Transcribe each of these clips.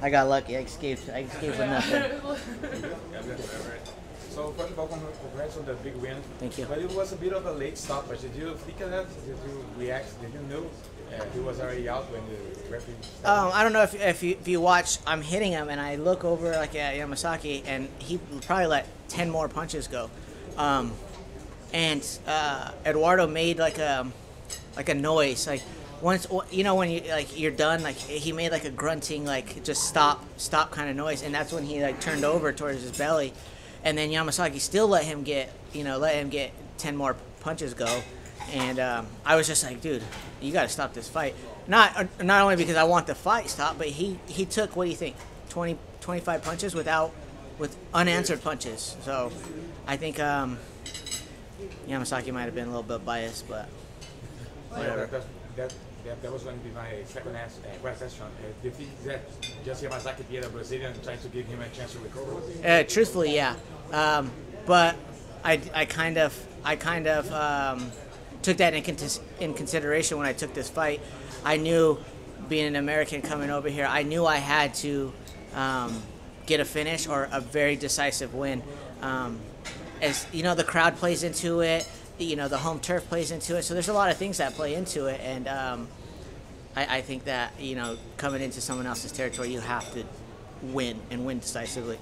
I got lucky. I escaped with nothing. So first of all, congrats on the big win. Thank you. But it was a bit of a late stoppage. Did you think of that? Did you react? Did you know he was already out when the referee started? I don't know if you watch. I'm hitting him, and I look over like at Yamasaki, and he probably let 10 more punches go. And Eduardo made like a noise, like once when you're done, like he made like a grunting, like just stop kind of noise, and that's when he like turned over towards his belly, and then Yamasaki still let him get 10 more punches go, and I was just like, dude, you got to stop this fight. Not only because I want the fight stopped, but he took, what do you think, 25 punches with unanswered punches. So I think Yamasaki might have been a little bit biased, but whatever. That was going to be my second question. Do you think that just Yamasaki beat a Brazilian trying to give him a chance to recover? Truthfully, yeah. But I kind of took that in consideration when I took this fight. I knew, being an American coming over here, I knew I had to get a finish or a very decisive win. As you know, the crowd plays into it. The home turf plays into it. So there's a lot of things that play into it, and I think that coming into someone else's territory, you have to win and win decisively.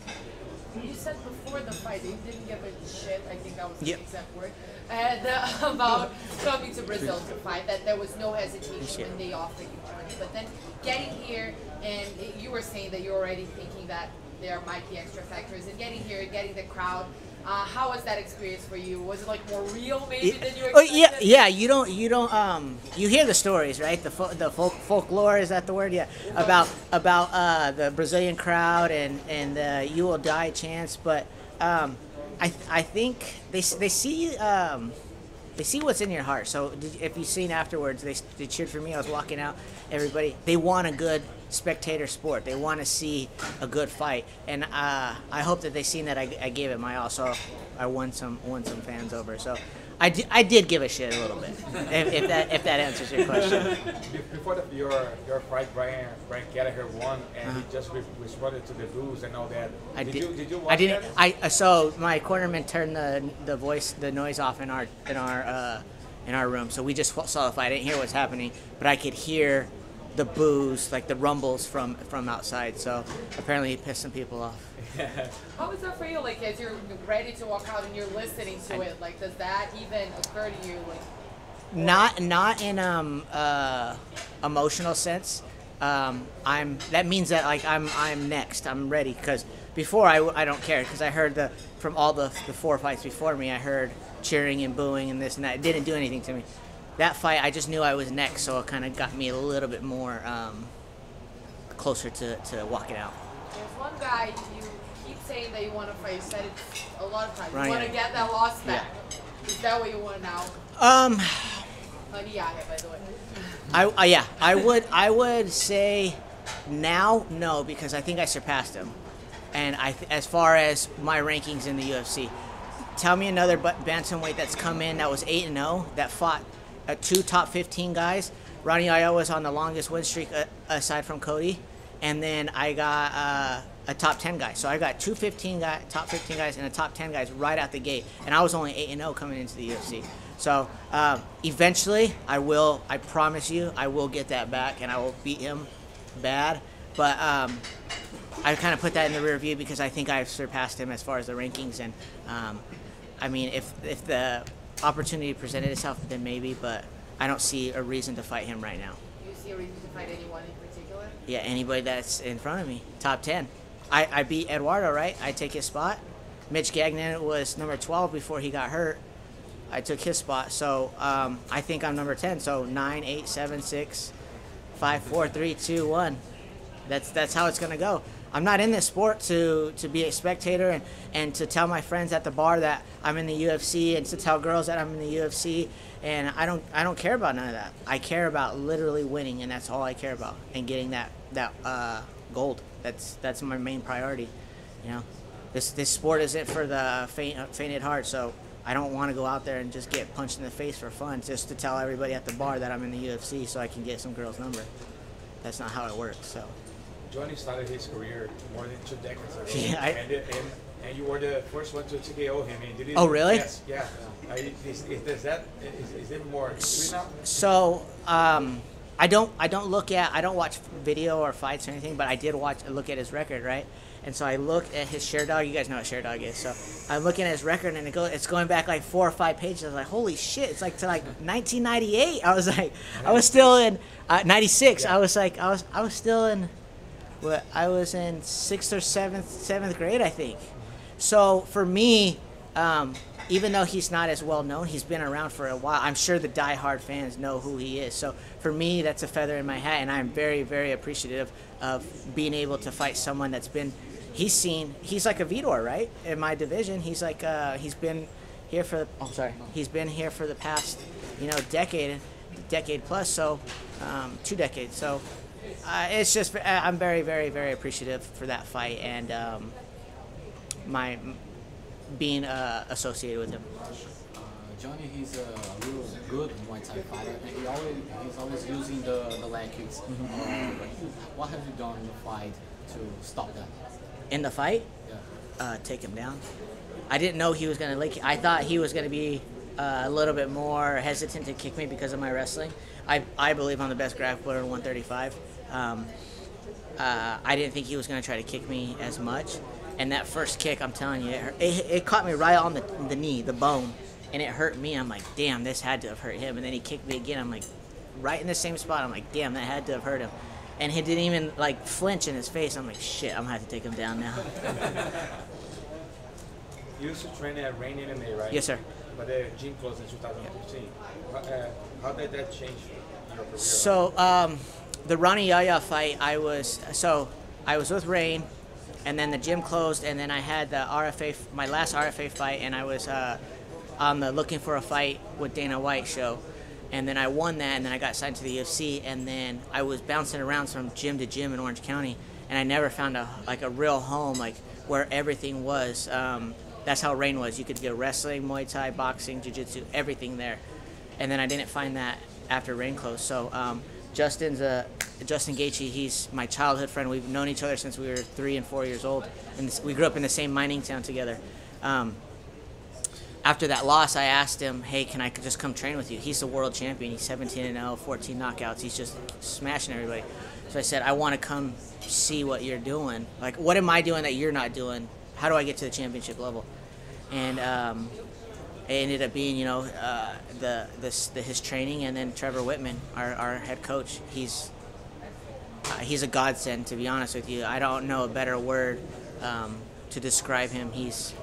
You said before the fight that you didn't give a shit, I think that was the Yep. exact word, and about coming to Brazil to fight, that there was no hesitation when they offered you Johnny. But then getting here, and you were saying that you're already thinking that there might be extra factors, and getting here, getting the crowd, how was that experience for you? Was it like more real maybe than you expected? Yeah. You hear the stories, right? The folklore, is that the word? Yeah. About the Brazilian crowd and the "you will die" chants, but I think they see what's in your heart. So if you've seen afterwards, they cheered for me. I was walking out. Everybody, they want a good spectator sport. They want to see a good fight, and I hope that they've seen that I gave it my all. So I won some fans over. So I did give a shit a little bit. if that answers your question. Before your fight, Brian Gallagher won, and he just responded to the rules and all that. Did you watch I didn't. that? So my cornerman turned the noise off in our room. So we just saw the fight. I didn't hear what's happening, but I could hear the boos, like the rumbles from outside. So apparently he pissed some people off. How is that for you? Like, as you're ready to walk out and you're listening to it, like, does that even occur to you? Like, not in emotional sense. That means that like I'm next. I'm ready, because before I don't care, because I heard from all the 4 fights before me, I heard cheering and booing and this and that. It didn't do anything to me. That fight, I just knew I was next, so it kind of got me a little bit more closer to walking out. there's one guy you keep saying that you want to fight. You said it a lot of times. Right. You want to get that loss back. Yeah. Is that what you want now? Honey Yaga, by the way. I would say now no, because I think I surpassed him, and as far as my rankings in the UFC, tell me another bantamweight that's come in that was 8-0 that fought 2 top 15 guys. Ronnie Io was on the longest win streak aside from Cody, and then I got a top 10 guy. So I got top 15 guys and a top 10 guys right out the gate, and I was only 8-0 coming into the UFC. So eventually, I promise you, I will get that back, and I will beat him bad. But I kind of put that in the rear view because I think I've surpassed him as far as the rankings. And I mean, if the opportunity presented itself, then maybe, but I don't see a reason to fight him right now. Do you see a reason to fight anyone in particular? Yeah, anybody that's in front of me, top 10. I beat Eduardo, right? I take his spot. Mitch Gagnon was number 12 before he got hurt. I took his spot, so I think I'm number 10. So 9, 8, 7, 6, 5, 4, 3, 2, 1. That's how it's gonna go. I'm not in this sport to be a spectator and to tell my friends at the bar that I'm in the UFC, and to tell girls that I'm in the UFC, and I don't care about none of that. I care about literally winning, and that's all I care about, and getting that gold. That's my main priority. You know, this sport isn't for the faint at heart, so I don't want to go out there and just get punched in the face for fun, just to tell everybody at the bar that I'm in the UFC so I can get some girl's number. That's not how it works. So. Johnny started his career more than 2 decades ago. Yeah, and you were the first one to TKO him. And did it, Oh, really? Yes. Yeah. Is it more extreme now? So I don't watch video or fights or anything, but I did look at his record, right? And so I looked at his share dog. You guys know what share dog is. So I'm looking at his record, and it's going back like 4 or 5 pages. I was like, holy shit! It's like to like 1998. I was like, I was still in 96. Yeah. I was still in I was in 6th or 7th grade, I think. So for me, even though he's not as well known, he's been around for a while. I'm sure the diehard fans know who he is. So for me, that's a feather in my hat, and I'm very, very appreciative of being able to fight someone that's been. He's like a Vitor, right? In my division, he's like he's been here for. He's been here for the past, decade plus. So 2 decades. So it's just I'm very, very, very appreciative for that fight and my being associated with him. Johnny, he's a real good Muay Thai fighter, and he's always using the leg kicks. What have you done in the fight to stop that? In the fight, take him down. I didn't know he was going to I thought he was going to be a little bit more hesitant to kick me because of my wrestling. I believe I'm the best grappler in 135. I didn't think he was going to try to kick me as much. And that first kick, I'm telling you, it caught me right on the knee, the bone, and it hurt me. I'm like, damn, this had to have hurt him. And then he kicked me again. I'm like, right in the same spot. I'm like, damn, that had to have hurt him. And he didn't even like flinch in his face. I'm like, shit, I'm gonna have to take him down now. You used to train at Rain MMA, right? Yes, sir. But the gym closed in 2015. How did that change your career? So the Ronnie Yaya fight, I was with Rain, and then the gym closed, and then I had the my last RFA fight, and I was on the Looking for a Fight with Dana White show. And then I won that, and then I got signed to the UFC, and then I was bouncing around from gym to gym in Orange County, and I never found a real home, like where everything was. That's how Rain was. You could get wrestling, Muay Thai, boxing, jiu-jitsu, everything there. And then I didn't find that after Rain closed. So Justin Gaethje, he's my childhood friend. We've known each other since we were 3 and 4 years old, and we grew up in the same mining town together. After that loss, I asked him, hey, can I just come train with you? He's the world champion. He's 17-0, 14 knockouts. He's just smashing everybody. So I said, I want to come see what you're doing. Like, what am I doing that you're not doing? How do I get to the championship level? And it ended up being, his training, and then Trevor Whitman, our head coach. He's a godsend, to be honest with you. I don't know a better word to describe him. He's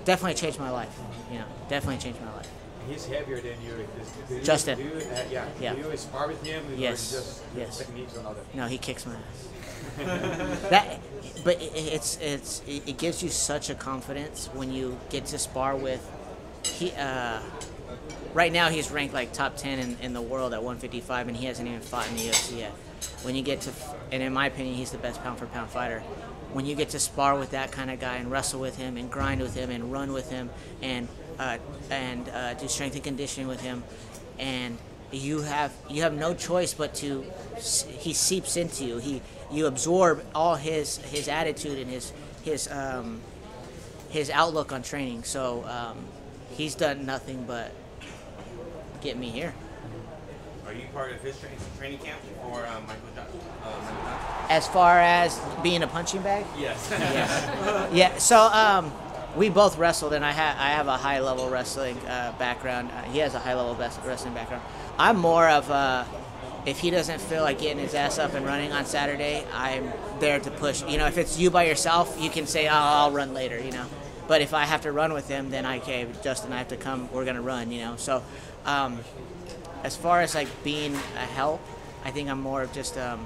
definitely changed my life. Definitely changed my life. He's heavier than you. Justin. Do you spar with him? Yes. Or just techniques and all that? No, he kicks my ass. But it gives you such a confidence when you get to spar with. Right now he's ranked like top 10 in the world at 155, and he hasn't even fought in the UFC yet. When you get to, and in my opinion, he's the best pound for pound fighter. When you get to spar with that kind of guy and wrestle with him and grind with him and run with him and do strength and conditioning with him, and you have no choice but to. He seeps into you. You absorb all his attitude and his outlook on training. So he's done nothing but get me here. Are you part of his training camp or Michael Johnson? As far as being a punching bag? Yes. Yes. Yeah. So we both wrestled, and I have a high level wrestling background. He has a high level wrestling background. I'm more of if he doesn't feel like getting his ass up and running on Saturday, I'm there to push. If it's you by yourself, you can say, I'll run later, But if I have to run with him, then okay, Justin, I have to come. We're gonna run, So as far as like being a help, I think I'm more of just a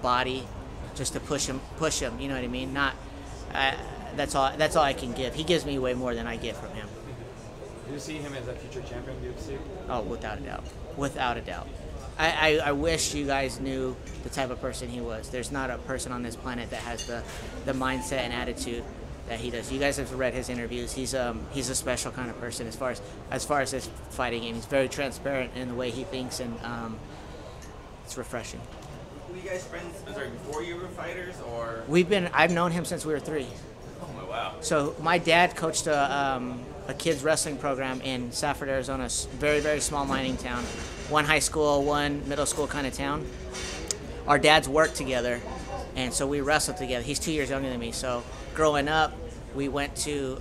body, just to push him. You know what I mean? Not. That's all I can give. He gives me way more than I get from him. Do you see him as a future champion in the UFC? Oh, without a doubt. Without a doubt. I wish you guys knew the type of person he was. There's not a person on this planet that has the mindset and attitude that he does. You guys have read his interviews. He's a special kind of person as far as his fighting game. He's very transparent in the way he thinks, and it's refreshing. were you guys friends? Sorry, before you were fighters, or? I've known him since we were 3. Oh my wow. So my dad coached a kids wrestling program in Safford, Arizona, very, very small mining town. One high school, one middle school kind of town. Our dads worked together, and so we wrestled together. He's 2 years younger than me, so growing up, we went to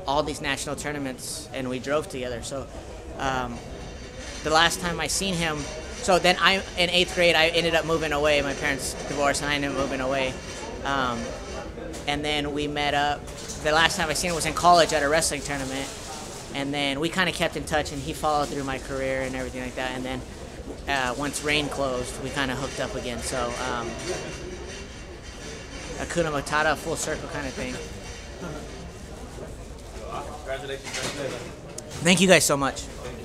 all these national tournaments, and we drove together. So the last time I seen him, so then in 8th grade, I ended up moving away. My parents divorced, and I ended up moving away. And then we met up. The last time I seen him was in college at a wrestling tournament. And then we kind of kept in touch, and he followed through my career and everything like that. And then once Rain closed, we kind of hooked up again. So Hakuna Matata, full circle kind of thing. Congratulations. Thank you guys so much. Thank you.